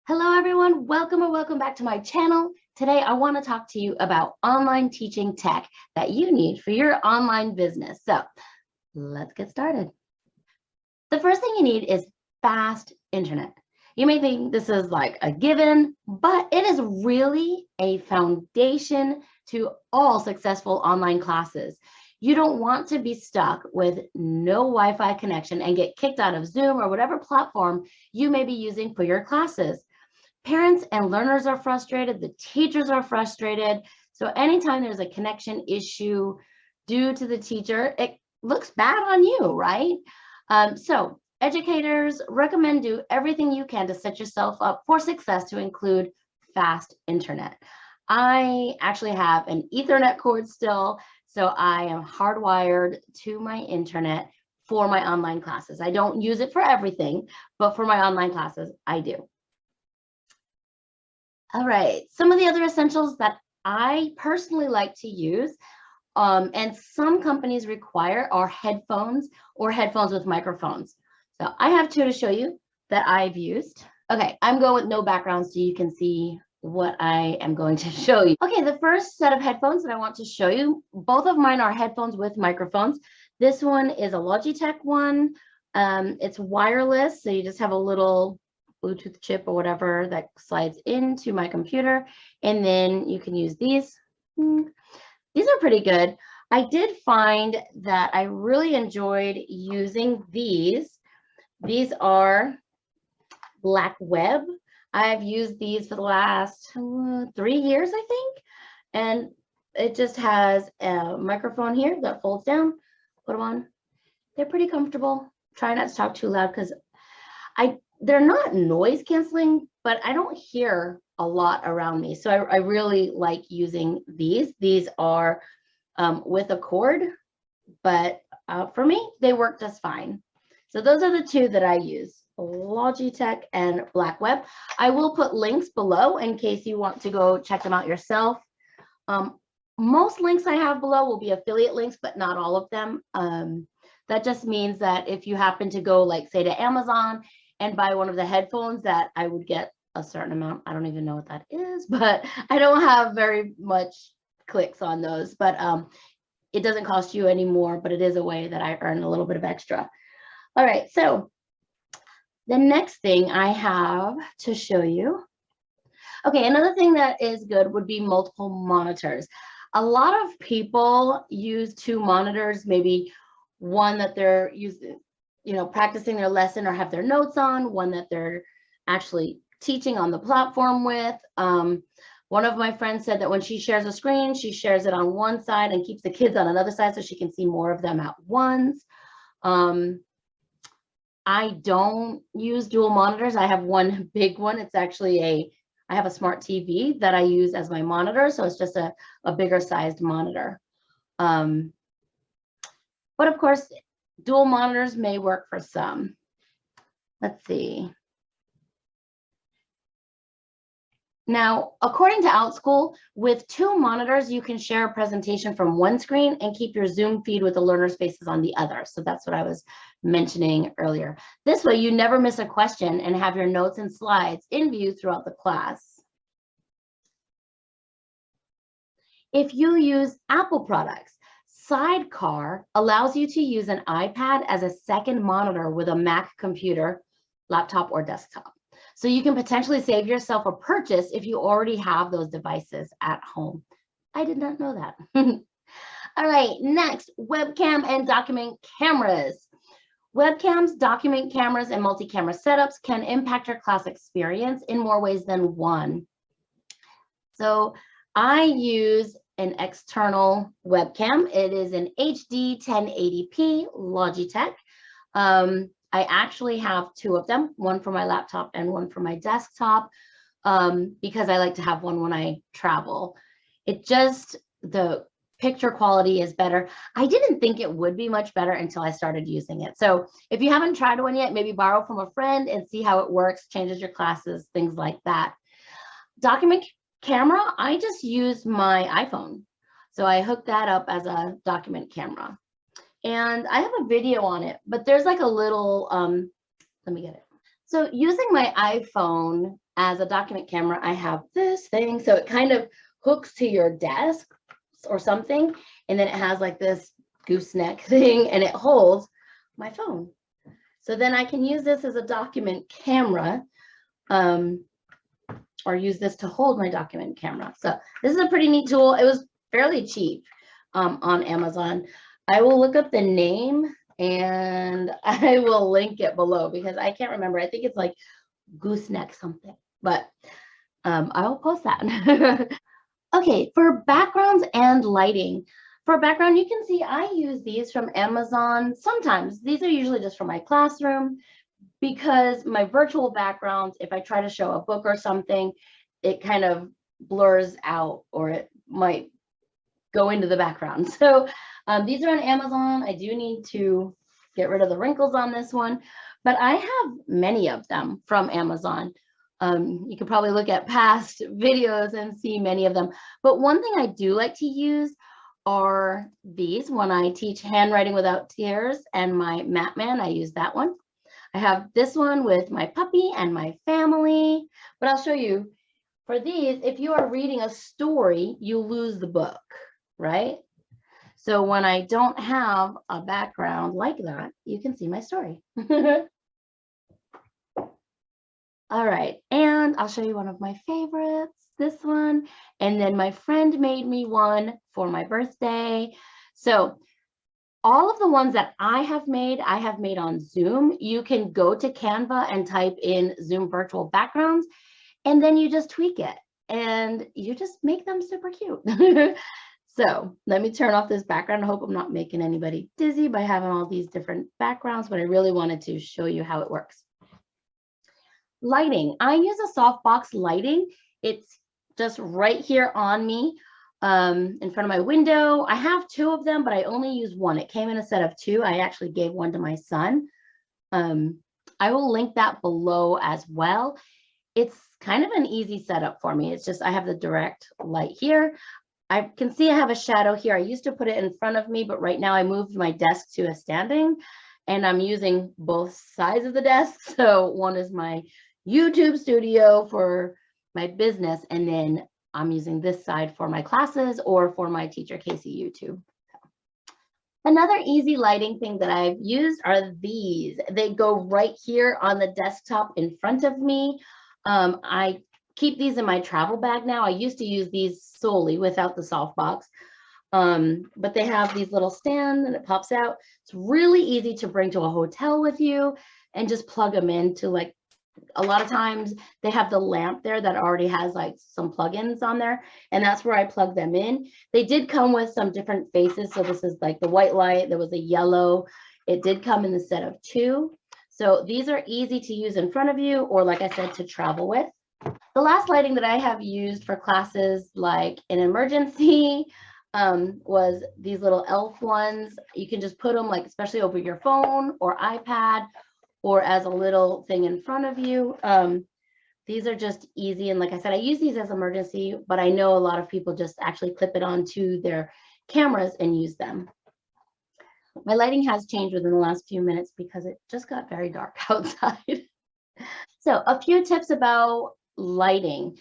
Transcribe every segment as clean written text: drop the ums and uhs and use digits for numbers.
Hello everyone, welcome or welcome back to my channel. Today I want to talk to you about online teaching tech that you need for your online business. So let's get started. The first thing you need is fast internet. You may think this is like a given, but it is really a foundation to all successful online classes. You don't want to be stuck with no Wi-Fi connection and get kicked out of Zoom or whatever platform you may be using for your classes. Parents and learners are frustrated, the teachers are frustrated. So anytime there's a connection issue due to the teacher, it looks bad on you, right? So educators recommend do everything you can to set yourself up for success to include fast internet. I actually have an Ethernet cord still, so I am hardwired to my internet for my online classes. I don't use it for everything, but for my online classes, I do. All right, some of the other essentials that I personally like to use and some companies require are headphones or headphones with microphones. So I have two to show you that I've used. Okay, I'm going with no background so you can see what I am going to show you. Okay, the first set of headphones that I want to show you, both of mine are headphones with microphones. This one is a Logitech one. It's wireless, so you just have a little Bluetooth chip or whatever that slides into my computer, and then you can use these. These are pretty good. I did find that I really enjoyed using these. These are Black Web. I've used these for the last 3 years, I think, and it just has a microphone here that folds down. Put them on. They're pretty comfortable. Try not to talk too loud because they're not noise canceling, but I don't hear a lot around me. So I really like using these. These are with a cord, but for me, they work just fine. So those are the two that I use, Logitech and Black Web. I will put links below in case you want to go check them out yourself. Most links I have below will be affiliate links, but not all of them. That just means that if you happen to go, like, say, to Amazon and buy one of the headphones, that I would get a certain amount. I don't even know what that is, but I don't have very much clicks on those. But it doesn't cost you any more, but it is a way that I earn a little bit of extra. All right, so the next thing I have to show you. Okay, another thing that is good would be multiple monitors. A lot of people use 2 monitors, maybe one that they're using, practicing their lesson or have their notes on, one that they're actually teaching on the platform with. One of my friends said that when she shares a screen, she shares it on one side and keeps the kids on another side so she can see more of them at once. I don't use dual monitors. I have one big one. It's actually I have a smart TV that I use as my monitor, so it's just a bigger sized monitor. But of course, dual monitors may work for some. Let's see. Now, according to OutSchool, with 2 monitors, you can share a presentation from one screen and keep your Zoom feed with the learner's faces on the other. So that's what I was mentioning earlier. This way, you never miss a question and have your notes and slides in view throughout the class. If you use Apple products, Sidecar allows you to use an iPad as a second monitor with a Mac computer, laptop, or desktop. So you can potentially save yourself a purchase if you already have those devices at home. I did not know that. All right, next, webcam and document cameras. Webcams, document cameras, and multi-camera setups can impact your class experience in more ways than one. So I use an external webcam. It is an HD 1080p Logitech. I actually have 2 of them, one for my laptop and one for my desktop, because I like to have one when I travel. The picture quality is better. I didn't think it would be much better until I started using it. So if you haven't tried one yet, maybe borrow from a friend and see how it works, changes your classes, things like that. Document camera, I just use my iPhone. So I hooked that up as a document camera. And I have a video on it, but there's like a little, let me get it. So using my iPhone as a document camera, I have this thing. So it kind of hooks to your desk or something. And then it has like this gooseneck thing and it holds my phone. So then I can use this as a document camera or use this to hold my document camera. So this is a pretty neat tool. It was fairly cheap on Amazon. I will look up the name and I will link it below because I can't remember. I think it's like gooseneck something, but I will post that. Okay, for backgrounds and lighting. For background, you can see I use these from Amazon. Sometimes these are usually just for my classroom because my virtual backgrounds, if I try to show a book or something, it kind of blurs out or it might go into the background. So these are on Amazon. I do need to get rid of the wrinkles on this one, but I have many of them from Amazon. You could probably look at past videos and see many of them. But one thing I do like to use are these when I teach handwriting without tears and my Map Man, I use that one. I have this one with my puppy and my family, but I'll show you. For these, if you are reading a story, you lose the book, right? So when I don't have a background like that, you can see my story. All right, and I'll show you one of my favorites, this one. And then my friend made me one for my birthday. So all of the ones that I have made on Zoom. You can go to Canva and type in Zoom virtual backgrounds, and then you just tweak it and you just make them super cute. So let me turn off this background. I hope I'm not making anybody dizzy by having all these different backgrounds, but I really wanted to show you how it works. Lighting. I use a softbox lighting. It's just right here on me in front of my window. I have two of them, but I only use one. It came in a set of two. I actually gave one to my son. I will link that below as well. It's kind of an easy setup for me. It's just I have the direct light here. I can see I have a shadow here. I used to put it in front of me, but right now I moved my desk to a standing and I'm using both sides of the desk. So one is my YouTube studio for my business, and then I'm using this side for my classes or for my Teacher Casey YouTube. Another easy lighting thing that I've used are these. They go right here on the desktop in front of me. I keep these in my travel bag now. I used to use these solely without the softbox, but they have these little stands and it pops out. It's really easy to bring to a hotel with you and just plug them into, like, a lot of times they have the lamp there that already has like some plugins on there, and that's where I plug them in. They did come with some different faces. So this is like the white light. There was a yellow. It did come in the set of two. So these are easy to use in front of you, or like I said, to travel with. The last lighting that I have used for classes like an emergency was these little elf ones. You can just put them, like, especially over your phone or iPad, or as a little thing in front of you. These are just easy. And like I said, I use these as emergency, but I know a lot of people just actually clip it onto their cameras and use them. My lighting has changed within the last few minutes because it just got very dark outside. So a few tips about lighting.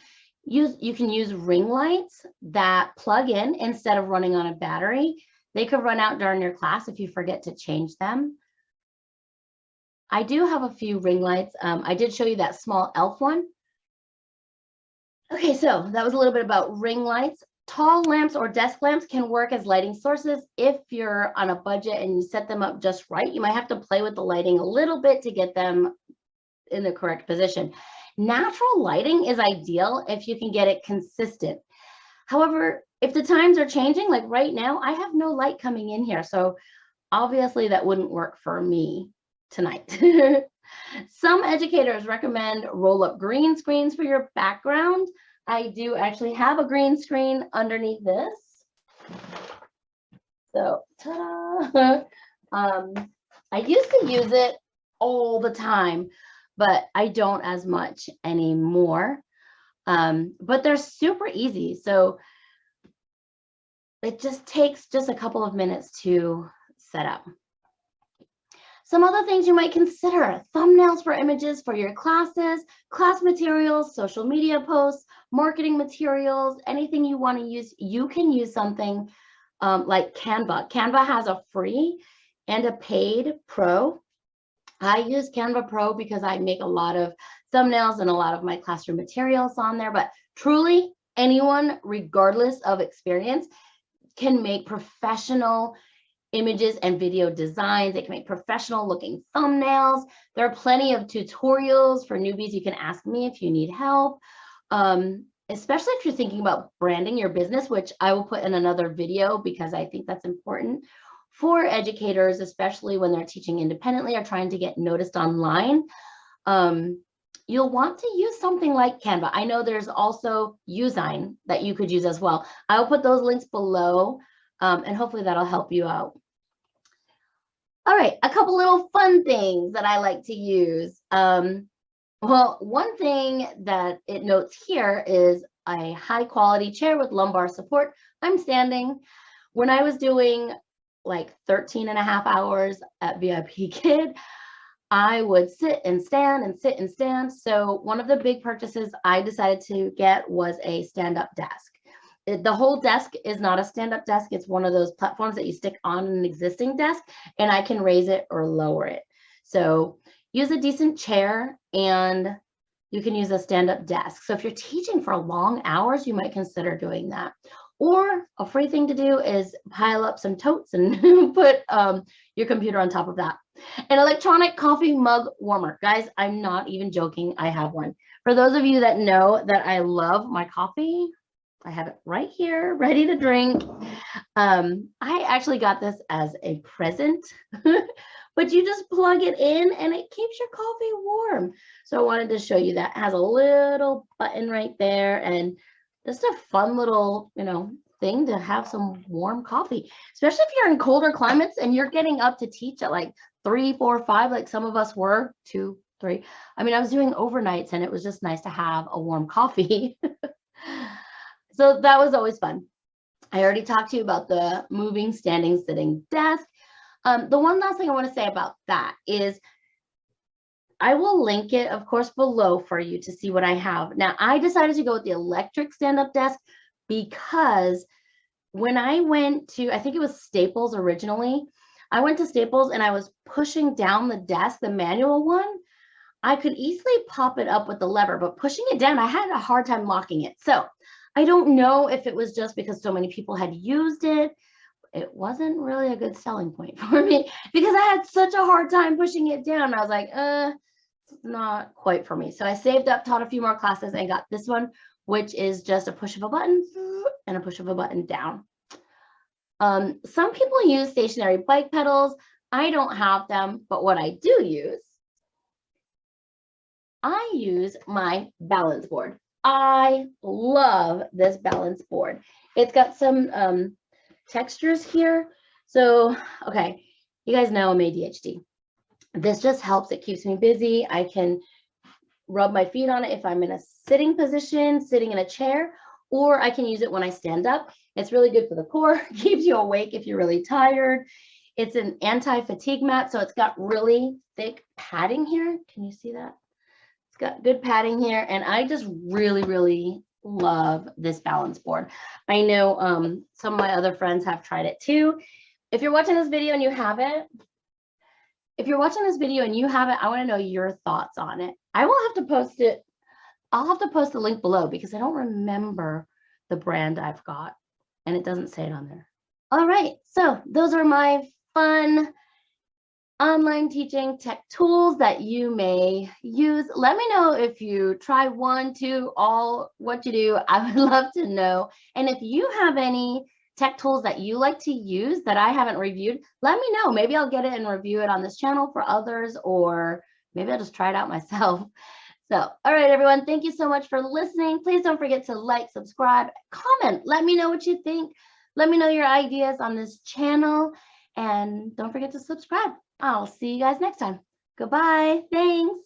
You can use ring lights that plug in instead of running on a battery. They could run out during your class if you forget to change them. I do have a few ring lights. I did show you that small elf one. Okay, so that was a little bit about ring lights. Tall lamps or desk lamps can work as lighting sources if you're on a budget and you set them up just right. You might have to play with the lighting a little bit to get them in the correct position. Natural lighting is ideal if you can get it consistent. However, if the times are changing, like right now, I have no light coming in here. So obviously that wouldn't work for me tonight. Some educators recommend roll-up green screens for your background. I do actually have a green screen underneath this. So, ta-da! I used to use it all the time, but I don't as much anymore. But they're super easy. So it just takes just a couple of minutes to set up. Some other things you might consider: thumbnails for images for your classes, class materials, social media posts, marketing materials, anything you want to use. You can use something like Canva. Canva has a free and a paid pro. I use Canva Pro because I make a lot of thumbnails and a lot of my classroom materials on there, but truly anyone, regardless of experience, can make professional images and video designs. They can make professional looking thumbnails. There are plenty of tutorials for newbies. You can ask me if you need help, especially if you're thinking about branding your business, which I will put in another video because I think that's important for educators, especially when they're teaching independently or trying to get noticed online. You'll want to use something like Canva. I know there's also Usign that you could use as well. I'll put those links below, and hopefully that'll help you out. All right, a couple little fun things that I like to use. Well, one thing that it notes here is a high quality chair with lumbar support. I'm standing. When I was doing like 13 and a half hours at VIP Kid, I would sit and stand and sit and stand. So one of the big purchases I decided to get was a stand-up desk. The whole desk is not a stand-up desk. It's one of those platforms that you stick on an existing desk, and I can raise it or lower it. So use a decent chair, and you can use a stand-up desk. So if you're teaching for long hours, you might consider doing that. Or a free thing to do is pile up some totes and put your computer on top of that. An electronic coffee mug warmer. Guys, I'm not even joking. I have one. For those of you that know that I love my coffee, I have it right here, ready to drink. I actually got this as a present, but you just plug it in and it keeps your coffee warm. So I wanted to show you that. It has a little button right there, and just a fun little, thing to have some warm coffee, especially if you're in colder climates and you're getting up to teach at like 3, 4, 5, like some of us were, 2, 3. I mean, I was doing overnights and it was just nice to have a warm coffee. So that was always fun. I already talked to you about the moving, standing, sitting desk. The one last thing I want to say about that is I will link it, of course, below for you to see what I have. Now, I decided to go with the electric stand-up desk because when I went to, I think it was Staples originally, I went to Staples and I was pushing down the desk, the manual one. I could easily pop it up with the lever, but pushing it down, I had a hard time locking it. So I don't know if it was just because so many people had used it. It wasn't really a good selling point for me because I had such a hard time pushing it down. I was like, it's not quite for me. So I saved up, taught a few more classes, and got this one, which is just a push of a button and a push of a button down. Some people use stationary bike pedals. I don't have them, but what I do use, I use my balance board. I love this balance board. It's got some textures here. So, okay, you guys know I'm ADHD. This just helps. It keeps me busy. I can rub my feet on it if I'm in a sitting position, sitting in a chair, or I can use it when I stand up. It's really good for the core, keeps you awake if you're really tired. It's an anti-fatigue mat, so it's got really thick padding here. Can you see that? It's got good padding here, and I just really, really love this balance board. I know some of my other friends have tried it too. If you're watching this video and you have it, I want to know your thoughts on it. I will have to post it. I'll have to post the link below because I don't remember the brand I've got, and it doesn't say it on there. All right, so those are my fun online teaching tech tools that you may use. Let me know if you try 1, 2, all, what you do. I would love to know. And if you have any tech tools that you like to use that I haven't reviewed, let me know. Maybe I'll get it and review it on this channel for others, or maybe I'll just try it out myself. So, all right, everyone, thank you so much for listening. Please don't forget to like, subscribe, comment. Let me know what you think. Let me know your ideas on this channel, and don't forget to subscribe. I'll see you guys next time. Goodbye. Thanks.